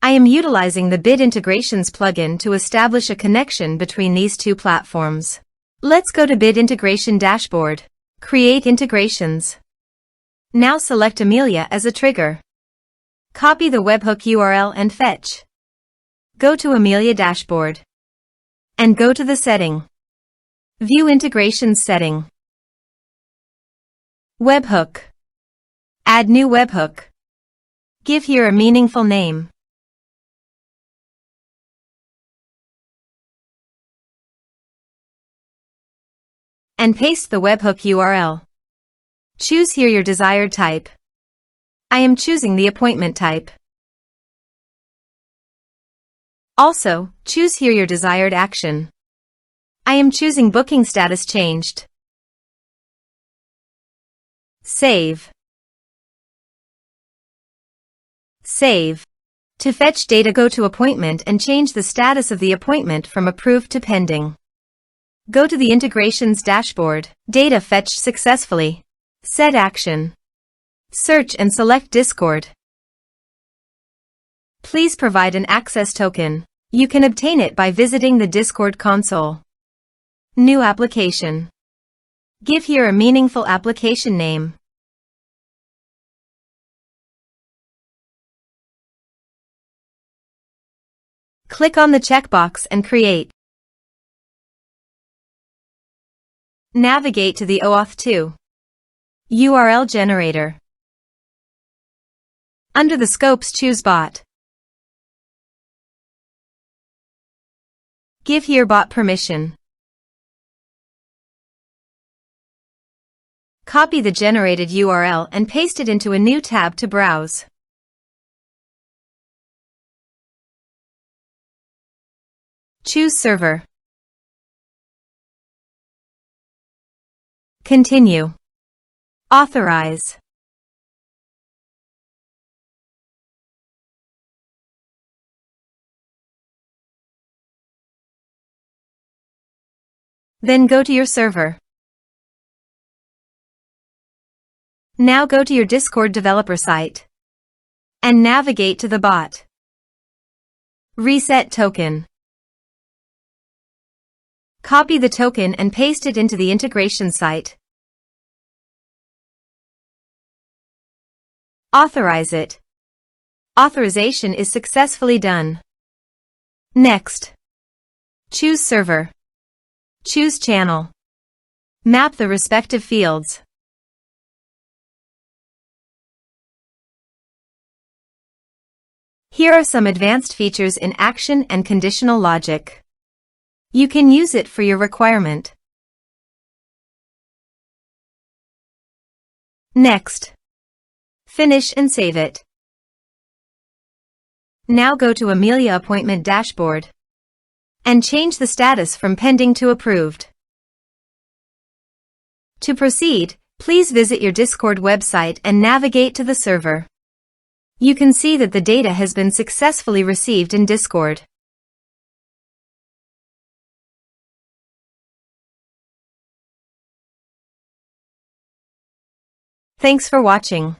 I am utilizing the Bid Integrations plugin to establish a connection between these two platforms. Let's go to Bid Integration Dashboard. Create integrations. Now select Amelia as a trigger. Copy the webhook URL and fetch. Go to Amelia Dashboard. And go to the setting. View Integrations setting. Webhook. Add new webhook. Give here a meaningful name. And paste the webhook URL. Choose here your desired type. I am choosing the appointment type. Also, choose here your desired action. I am choosing booking status changed. Save. Save. To fetch data, go to Appointment and change the status of the appointment from approved to pending. Go to the Integrations Dashboard. Data fetched successfully. Set action. Search and select Discord. Please provide an access token. You can obtain it by visiting the Discord console. New application. Give here a meaningful application name. Click on the checkbox and create. Navigate to the OAuth 2 URL generator. Under the scopes, choose Bot. Give here bot permission. Copy the generated URL and paste it into a new tab to browse. Choose Server. Continue. Authorize. Then go to your server. Now go to your Discord developer site and navigate to the bot. Reset token. Copy the token and paste it into the integration site. Authorize it. Authorization is successfully done. Next. Choose Server. Choose Channel. Map the respective fields. Here are some advanced features in action and conditional logic. You can use it for your requirement. Next. Finish and save it. Now go to Amelia Appointment Dashboard and change the status from pending to approved. To proceed, please visit your Discord website and navigate to the server. You can see that the data has been successfully received in Discord. Thanks for watching.